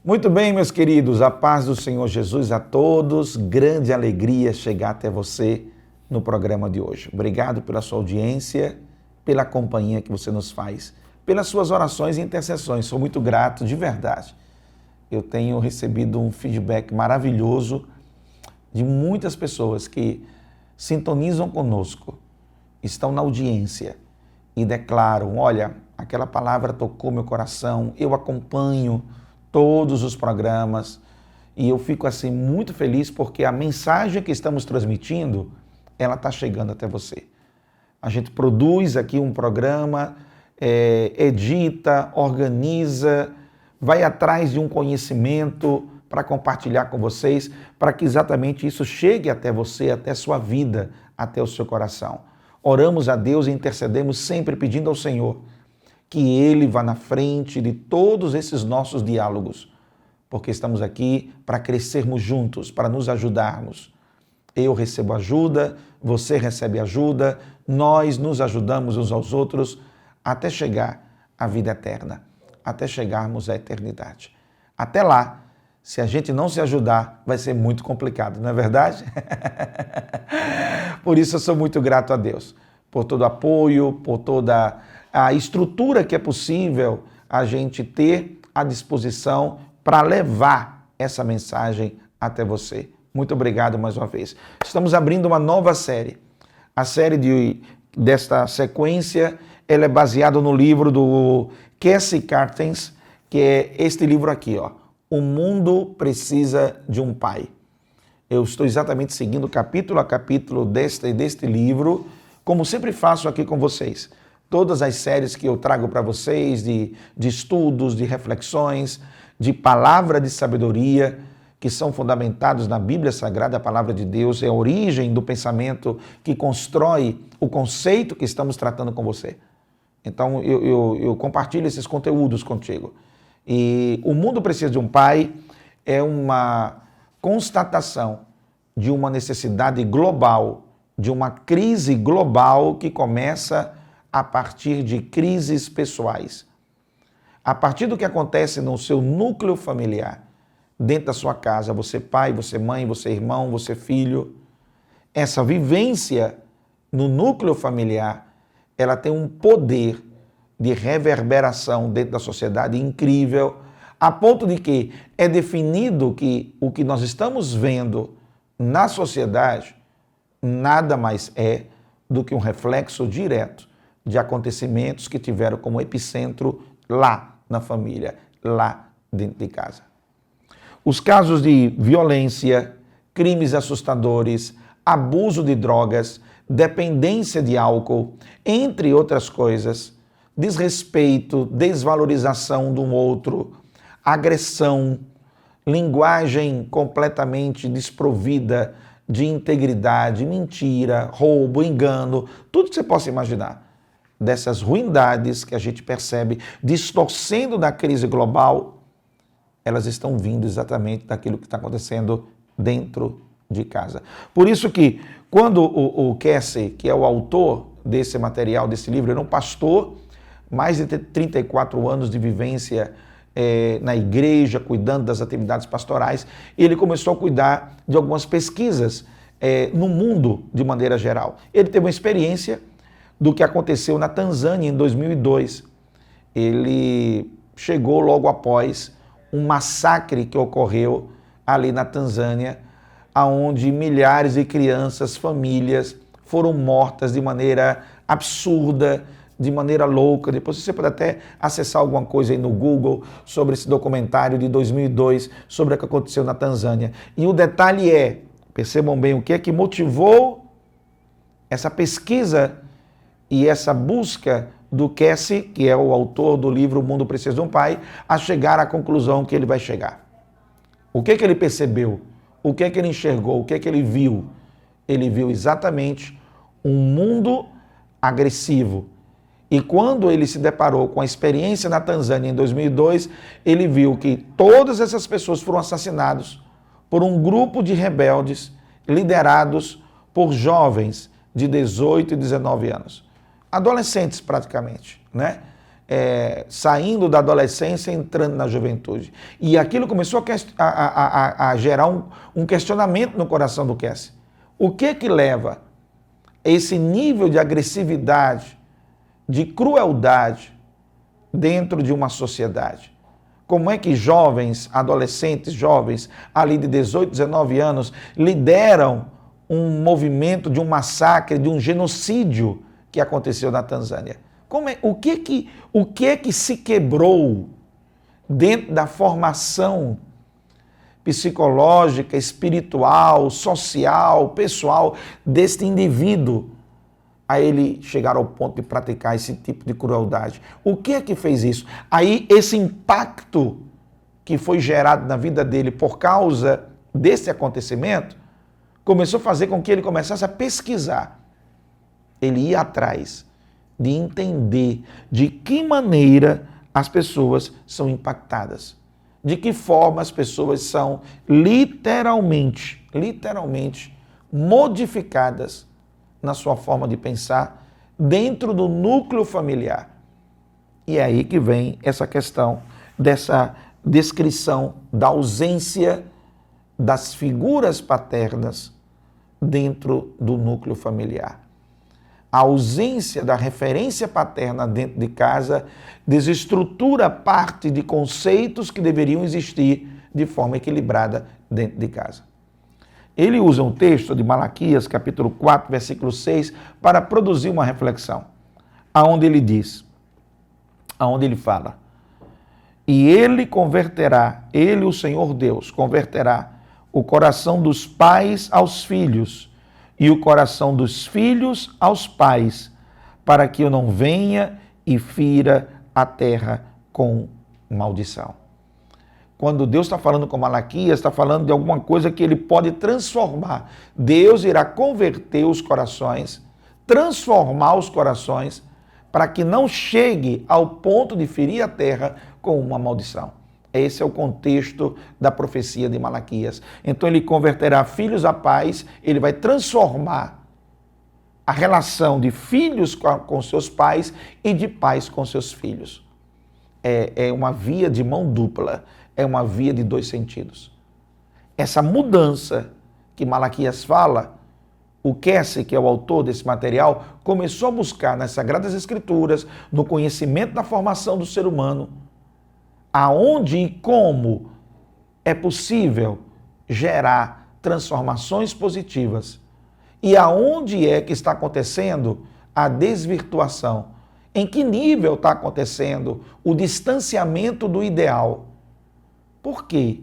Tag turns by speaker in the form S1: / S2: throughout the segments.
S1: Muito bem, meus queridos, a paz do Senhor Jesus a todos. Grande alegria chegar até você no programa de hoje. Obrigado pela sua audiência, pela companhia que você nos faz, pelas suas orações e intercessões. Sou muito grato, de verdade. Eu tenho recebido um feedback maravilhoso de muitas pessoas que sintonizam conosco, estão na audiência e declaram: olha, aquela palavra tocou meu coração, eu acompanho todos os programas e eu fico assim muito feliz porque a mensagem que estamos transmitindo, ela está chegando até você. A gente produz aqui um programa, edita, organiza, vai atrás de um conhecimento para compartilhar com vocês, para que exatamente isso chegue até você, até sua vida, até o seu coração. Oramos a Deus e intercedemos sempre pedindo ao Senhor que Ele vá na frente de todos esses nossos diálogos, porque estamos aqui para crescermos juntos, para nos ajudarmos. Eu recebo ajuda, você recebe ajuda, nós nos ajudamos uns aos outros até chegar à vida eterna, até chegarmos à eternidade. Até lá, se a gente não se ajudar, vai ser muito complicado, não é verdade? Por isso eu sou muito grato a Deus, por todo o apoio, por toda a estrutura que é possível a gente ter à disposição para levar essa mensagem até você. Muito obrigado mais uma vez. Estamos abrindo uma nova série. A série desta sequência, ela é baseada no livro do Cassie Cartens, que é este livro aqui, ó. O Mundo Precisa de um Pai. Eu estou exatamente seguindo capítulo a capítulo deste livro, como sempre faço aqui com vocês. Todas as séries que eu trago para vocês, de estudos, de reflexões, de palavra de sabedoria, que são fundamentados na Bíblia Sagrada, a palavra de Deus, é a origem do pensamento que constrói o conceito que estamos tratando com você. Então, eu compartilho esses conteúdos contigo. E o mundo precisa de um pai é uma constatação de uma necessidade global, de uma crise global que começa a partir de crises pessoais. A partir do que acontece no seu núcleo familiar, dentro da sua casa, você pai, você mãe, você irmão, você filho, essa vivência no núcleo familiar, ela tem um poder de reverberação dentro da sociedade incrível, a ponto de que é definido que o que nós estamos vendo na sociedade nada mais é do que um reflexo direto de acontecimentos que tiveram como epicentro lá na família, lá dentro de casa. Os casos de violência, crimes assustadores, abuso de drogas, dependência de álcool, entre outras coisas, desrespeito, desvalorização de um outro, agressão, linguagem completamente desprovida de integridade, mentira, roubo, engano, tudo que você possa imaginar. Dessas ruindades que a gente percebe distorcendo da crise global, elas estão vindo exatamente daquilo que está acontecendo dentro de casa. Por isso que quando o Cassie, que é o autor desse material, desse livro, era um pastor, mais de 34 anos de vivência na igreja, cuidando das atividades pastorais, ele começou a cuidar de algumas pesquisas no mundo de maneira geral. Ele teve uma experiência do que aconteceu na Tanzânia em 2002. Ele chegou logo após um massacre que ocorreu ali na Tanzânia, onde milhares de crianças, famílias foram mortas de maneira absurda, de maneira louca. Depois você pode até acessar alguma coisa aí no Google sobre esse documentário de 2002, sobre o que aconteceu na Tanzânia. E o detalhe é, percebam bem o que é que motivou essa pesquisa e essa busca do Cassie, que é o autor do livro O Mundo Precisa de um Pai, a chegar à conclusão que ele vai chegar. O que é que ele percebeu? O que é que ele enxergou? O que é que ele viu? Ele viu exatamente um mundo agressivo. E quando ele se deparou com a experiência na Tanzânia em 2002, ele viu que todas essas pessoas foram assassinadas por um grupo de rebeldes liderados por jovens de 18 e 19 anos. Adolescentes praticamente, né? saindo da adolescência, entrando na juventude. E aquilo começou a gerar um questionamento no coração do Cassie. O que leva esse nível de agressividade, de crueldade dentro de uma sociedade? Como é que jovens, adolescentes, jovens, ali de 18, 19 anos, lideram um movimento de um massacre, de um genocídio que aconteceu na Tanzânia? O que é que se quebrou dentro da formação psicológica, espiritual, social, pessoal deste indivíduo a ele chegar ao ponto de praticar esse tipo de crueldade? O que é que fez isso? Aí esse impacto que foi gerado na vida dele por causa desse acontecimento começou a fazer com que ele começasse a pesquisar. Ele ia atrás de entender de que maneira as pessoas são impactadas, de que forma as pessoas são literalmente modificadas na sua forma de pensar dentro do núcleo familiar. E é aí que vem essa questão dessa descrição da ausência das figuras paternas dentro do núcleo familiar. A ausência da referência paterna dentro de casa desestrutura parte de conceitos que deveriam existir de forma equilibrada dentro de casa. Ele usa um texto de Malaquias, capítulo 4, versículo 6, para produzir uma reflexão, aonde ele diz, aonde ele fala: e ele converterá, ele, o Senhor Deus, converterá o coração dos pais aos filhos e o coração dos filhos aos pais, para que eu não venha e fira a terra com maldição. Quando Deus está falando com Malaquias, está falando de alguma coisa que ele pode transformar. Deus irá converter os corações, transformar os corações, para que não chegue ao ponto de ferir a terra com uma maldição. Esse é o contexto da profecia de Malaquias. Então ele converterá filhos a pais, ele vai transformar a relação de filhos com seus pais e de pais com seus filhos. É uma via de mão dupla, é uma via de dois sentidos. Essa mudança que Malaquias fala, o Cassie, que é o autor desse material, começou a buscar nas Sagradas Escrituras, no conhecimento da formação do ser humano, aonde e como é possível gerar transformações positivas e aonde é que está acontecendo a desvirtuação, em que nível está acontecendo o distanciamento do ideal. Por quê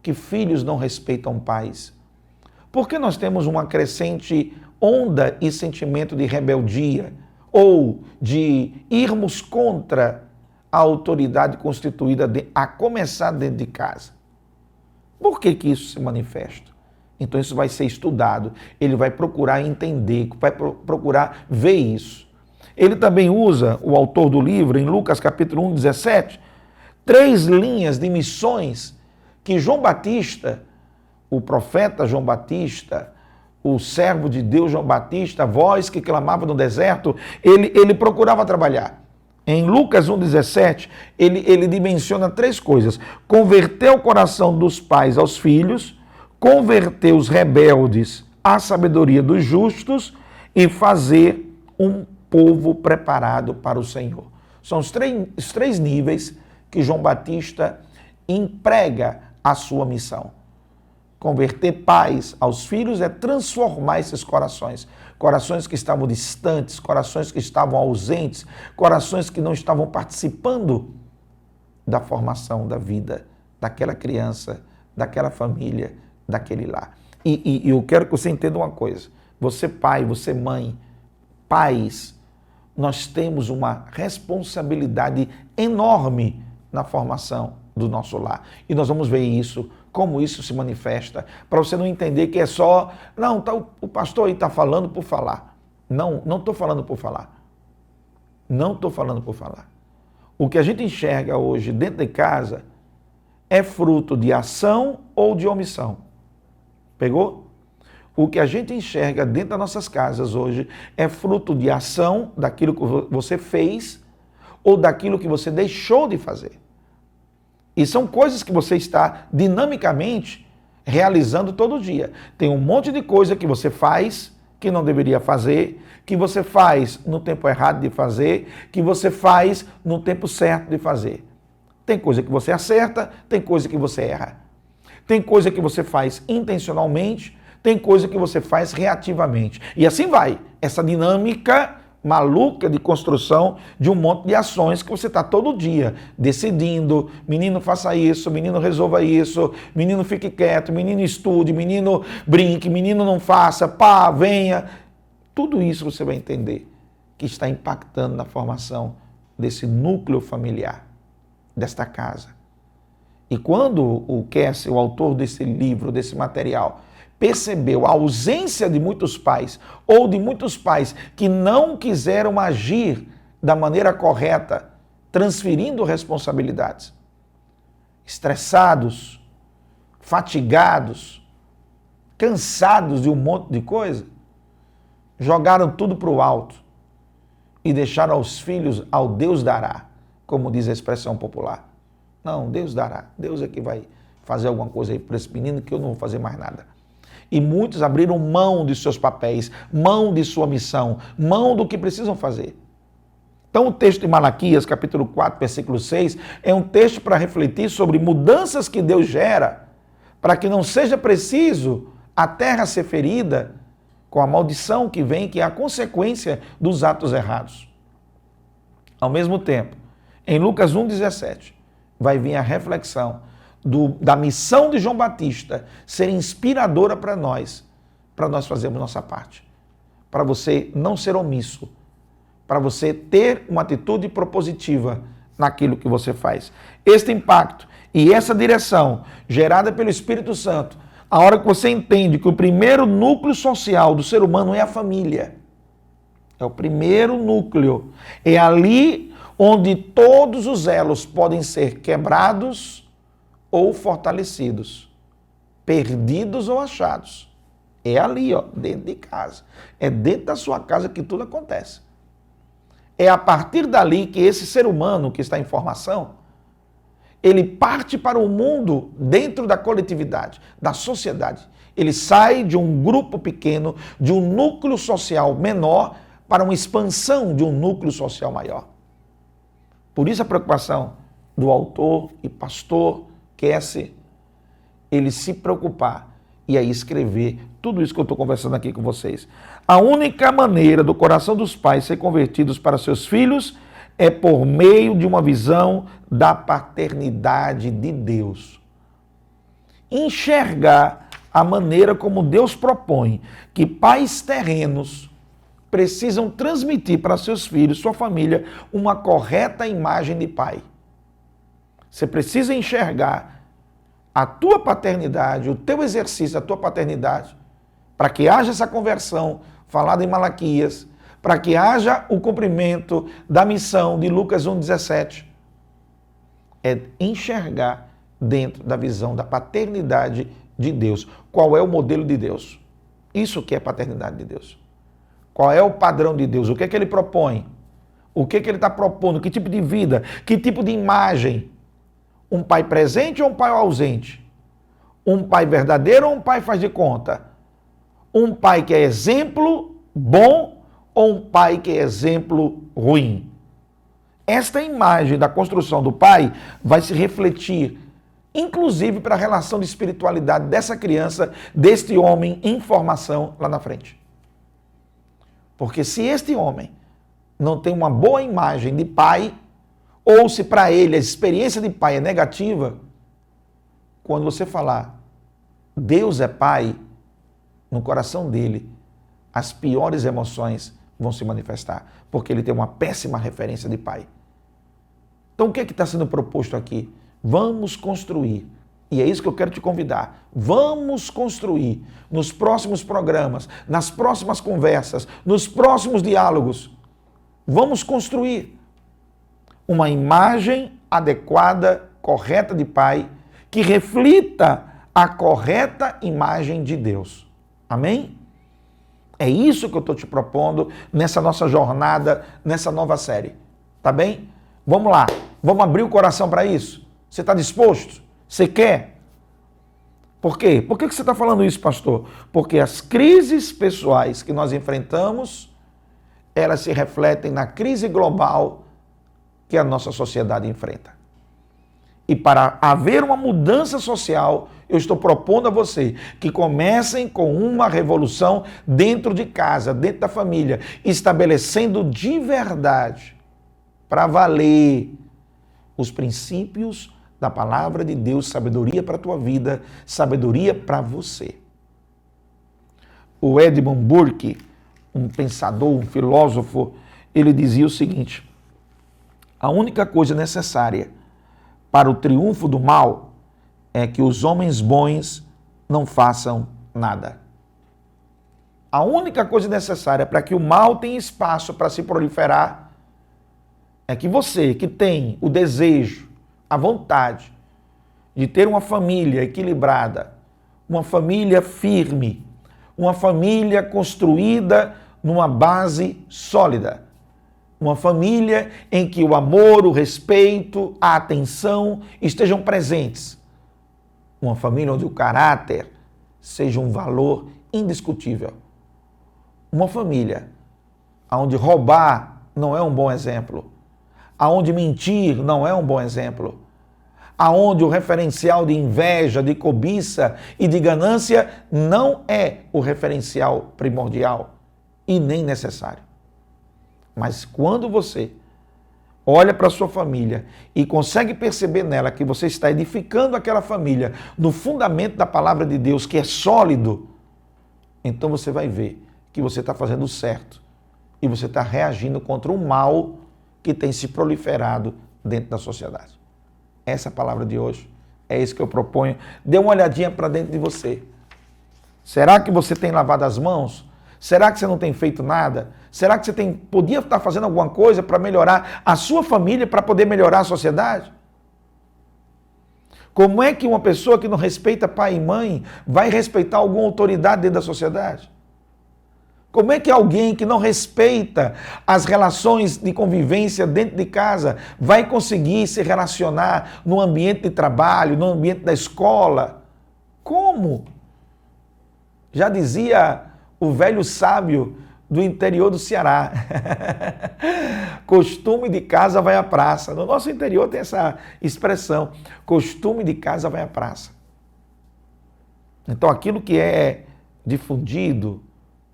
S1: que filhos não respeitam pais? Por que nós temos uma crescente onda e sentimento de rebeldia ou de irmos contra a autoridade constituída a começar dentro de casa? Por que isso se manifesta? Então isso vai ser estudado, ele vai procurar entender, vai procurar ver isso. Ele também usa, o autor do livro, em Lucas capítulo 1, 17, 3 linhas de missões que João Batista, o profeta João Batista, o servo de Deus João Batista, a voz que clamava no deserto, ele procurava trabalhar. Em Lucas 1,17, ele dimensiona 3 coisas: converter o coração dos pais aos filhos, converter os rebeldes à sabedoria dos justos e fazer um povo preparado para o Senhor. São os três níveis que João Batista emprega a sua missão. Converter pais aos filhos é transformar esses corações. Corações que estavam distantes, corações que estavam ausentes, corações que não estavam participando da formação da vida daquela criança, daquela família, daquele lar. E eu quero que você entenda uma coisa. Você pai, você mãe, pais, nós temos uma responsabilidade enorme na formação do nosso lar. E nós vamos ver isso, como isso se manifesta, para você não entender que é só, não, tá, o pastor aí está falando por falar. Não estou falando por falar. Não estou falando por falar. O que a gente enxerga hoje dentro de casa é fruto de ação ou de omissão. Pegou? O que a gente enxerga dentro das nossas casas hoje é fruto de ação, daquilo que você fez, ou daquilo que você deixou de fazer. E são coisas que você está dinamicamente realizando todo dia. Tem um monte de coisa que você faz que não deveria fazer, que você faz no tempo errado de fazer, que você faz no tempo certo de fazer. Tem coisa que você acerta, tem coisa que você erra. Tem coisa que você faz intencionalmente, tem coisa que você faz reativamente. E assim vai, essa dinâmica maluca de construção de um monte de ações que você está todo dia decidindo, menino faça isso, menino resolva isso, menino fique quieto, menino estude, menino brinque, menino não faça, pá, venha. Tudo isso você vai entender que está impactando na formação desse núcleo familiar, desta casa. E quando o Kessler, o autor desse livro, desse material, percebeu a ausência de muitos pais, ou de muitos pais que não quiseram agir da maneira correta, transferindo responsabilidades, estressados, fatigados, cansados de um monte de coisa, jogaram tudo para o alto e deixaram aos filhos ao Deus dará, como diz a expressão popular. Não, Deus dará. Deus é que vai fazer alguma coisa aí para esse menino que eu não vou fazer mais nada. E muitos abriram mão de seus papéis, mão de sua missão, mão do que precisam fazer. Então o texto de Malaquias, capítulo 4, versículo 6, é um texto para refletir sobre mudanças que Deus gera, para que não seja preciso a terra ser ferida com a maldição que vem, que é a consequência dos atos errados. Ao mesmo tempo, em Lucas 1,17, vai vir a reflexão da missão de João Batista ser inspiradora para nós fazermos nossa parte. Para você não ser omisso, para você ter uma atitude propositiva naquilo que você faz. Este impacto e essa direção gerada pelo Espírito Santo, a hora que você entende que o primeiro núcleo social do ser humano é a família, é o primeiro núcleo, é ali onde todos os elos podem ser quebrados ou fortalecidos, perdidos ou achados. É ali, ó, dentro de casa. É dentro da sua casa que tudo acontece. É a partir dali que esse ser humano que está em formação, ele parte para o mundo dentro da coletividade, da sociedade. Ele sai de um grupo pequeno, de um núcleo social menor, para uma expansão de um núcleo social maior. Por isso a preocupação do autor e pastor Kessler, ele se preocupar e aí escrever tudo isso que eu estou conversando aqui com vocês. A única maneira do coração dos pais ser convertidos para seus filhos é por meio de uma visão da paternidade de Deus. Enxergar a maneira como Deus propõe que pais terrenos precisam transmitir para seus filhos, sua família, uma correta imagem de pai. Você precisa enxergar a tua paternidade, o teu exercício da tua paternidade, para que haja essa conversão falada em Malaquias, para que haja o cumprimento da missão de Lucas 1,17. É enxergar dentro da visão da paternidade de Deus. Qual é o modelo de Deus? Isso que é paternidade de Deus. Qual é o padrão de Deus? O que é que ele propõe? O que é que ele está propondo? Que tipo de vida? Que tipo de imagem? Um pai presente ou um pai ausente? Um pai verdadeiro ou um pai faz de conta? Um pai que é exemplo bom ou um pai que é exemplo ruim? Esta imagem da construção do pai vai se refletir, inclusive para a relação de espiritualidade dessa criança, deste homem em formação lá na frente. Porque se este homem não tem uma boa imagem de pai, ou se para ele a experiência de pai é negativa, quando você falar Deus é pai, no coração dele, as piores emoções vão se manifestar, porque ele tem uma péssima referência de pai. Então o que é que está sendo proposto aqui? Vamos construir, e é isso que eu quero te convidar, vamos construir nos próximos programas, nas próximas conversas, nos próximos diálogos, vamos construir uma imagem adequada, correta de pai, que reflita a correta imagem de Deus. Amém? É isso que eu estou te propondo nessa nossa jornada, nessa nova série. Tá bem? Vamos lá, vamos abrir o coração para isso? Você está disposto? Você quer? Por quê? Por que você está falando isso, pastor? Porque as crises pessoais que nós enfrentamos, elas se refletem na crise global que a nossa sociedade enfrenta. E para haver uma mudança social, eu estou propondo a você que comecem com uma revolução dentro de casa, dentro da família, estabelecendo de verdade, para valer, os princípios da palavra de Deus, sabedoria para a tua vida, sabedoria para você. O Edmund Burke, um pensador, um filósofo, ele dizia o seguinte: a única coisa necessária para o triunfo do mal é que os homens bons não façam nada. A única coisa necessária para que o mal tenha espaço para se proliferar é que você, que tem o desejo, a vontade de ter uma família equilibrada, uma família firme, uma família construída numa base sólida, uma família em que o amor, o respeito, a atenção estejam presentes. Uma família onde o caráter seja um valor indiscutível. Uma família onde roubar não é um bom exemplo, onde mentir não é um bom exemplo, onde o referencial de inveja, de cobiça e de ganância não é o referencial primordial e nem necessário. Mas quando você olha para a sua família e consegue perceber nela que você está edificando aquela família no fundamento da palavra de Deus, que é sólido, então você vai ver que você está fazendo certo e você está reagindo contra o mal que tem se proliferado dentro da sociedade. Essa é a palavra de hoje. É isso que eu proponho. Dê uma olhadinha para dentro de você. Será que você tem lavado as mãos? Será que você não tem feito nada? Será que você podia estar fazendo alguma coisa para melhorar a sua família, para poder melhorar a sociedade? Como é que uma pessoa que não respeita pai e mãe vai respeitar alguma autoridade dentro da sociedade? Como é que alguém que não respeita as relações de convivência dentro de casa vai conseguir se relacionar no ambiente de trabalho, no ambiente da escola? Como? Já dizia o velho sábio do interior do Ceará. Costume de casa vai à praça. No nosso interior tem essa expressão. Costume de casa vai à praça. Então aquilo que é difundido,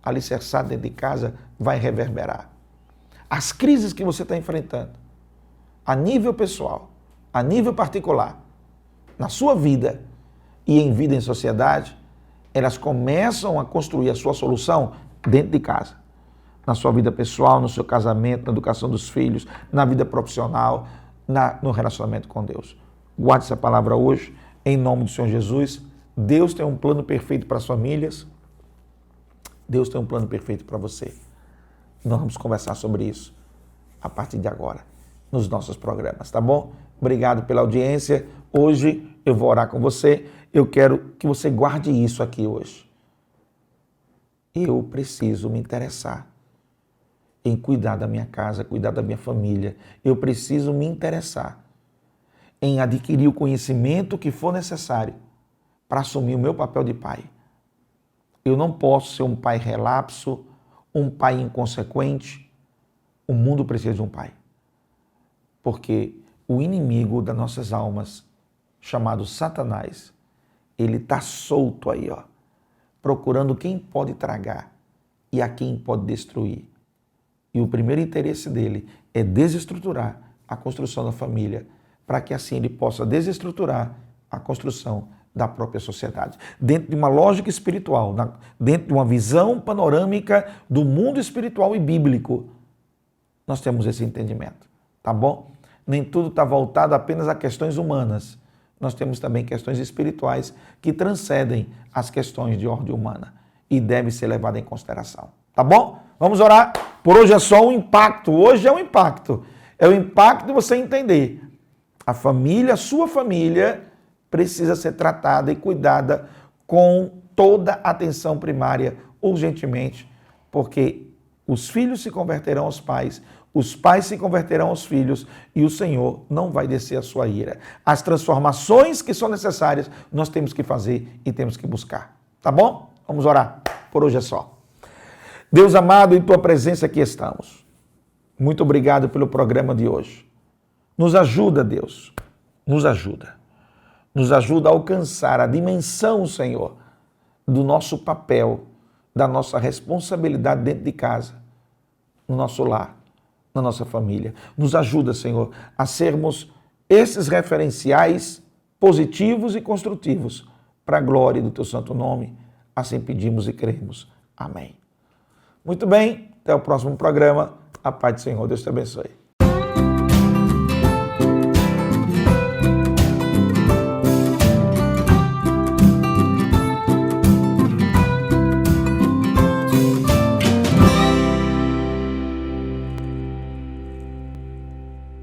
S1: alicerçado dentro de casa, vai reverberar. As crises que você está enfrentando, a nível pessoal, a nível particular, na sua vida e em vida em sociedade, elas começam a construir a sua solução dentro de casa. Na sua vida pessoal, no seu casamento, na educação dos filhos, na vida profissional, no relacionamento com Deus. Guarde essa palavra hoje, em nome do Senhor Jesus. Deus tem um plano perfeito para as famílias. Deus tem um plano perfeito para você. Nós vamos conversar sobre isso a partir de agora, nos nossos programas, tá bom? Obrigado pela audiência. Hoje eu vou orar com você. Eu quero que você guarde isso aqui hoje. Eu preciso me interessar em cuidar da minha casa, cuidar da minha família. Eu preciso me interessar em adquirir o conhecimento que for necessário para assumir o meu papel de pai. Eu não posso ser um pai relapso, um pai inconsequente. O mundo precisa de um pai. Porque o inimigo das nossas almas, chamado Satanás, ele está solto aí, ó, procurando quem pode tragar e a quem pode destruir. E o primeiro interesse dele é desestruturar a construção da família, para que assim ele possa desestruturar a construção da própria sociedade. Dentro de uma lógica espiritual, dentro de uma visão panorâmica do mundo espiritual e bíblico, nós temos esse entendimento, tá bom? Nem tudo está voltado apenas a questões humanas. Nós temos também questões espirituais que transcendem as questões de ordem humana e devem ser levadas em consideração, tá bom? Vamos orar. Por hoje é só um impacto. Hoje é um impacto. É o impacto de você entender. A família, a sua família, precisa ser tratada e cuidada com toda a atenção primária, urgentemente, porque os filhos se converterão aos pais, os pais se converterão aos filhos e o Senhor não vai descer a sua ira. As transformações que são necessárias, nós temos que fazer e temos que buscar. Tá bom? Vamos orar. Por hoje é só. Deus amado, em tua presença aqui estamos. Muito obrigado pelo programa de hoje. Nos ajuda, Deus. Nos ajuda. Nos ajuda a alcançar a dimensão, Senhor, do nosso papel, da nossa responsabilidade dentro de casa, no nosso lar, na nossa família. Nos ajuda, Senhor, a sermos esses referenciais positivos e construtivos para a glória do teu santo nome. Assim pedimos e cremos. Amém. Muito bem, até o próximo programa. A paz do Senhor, Deus te abençoe.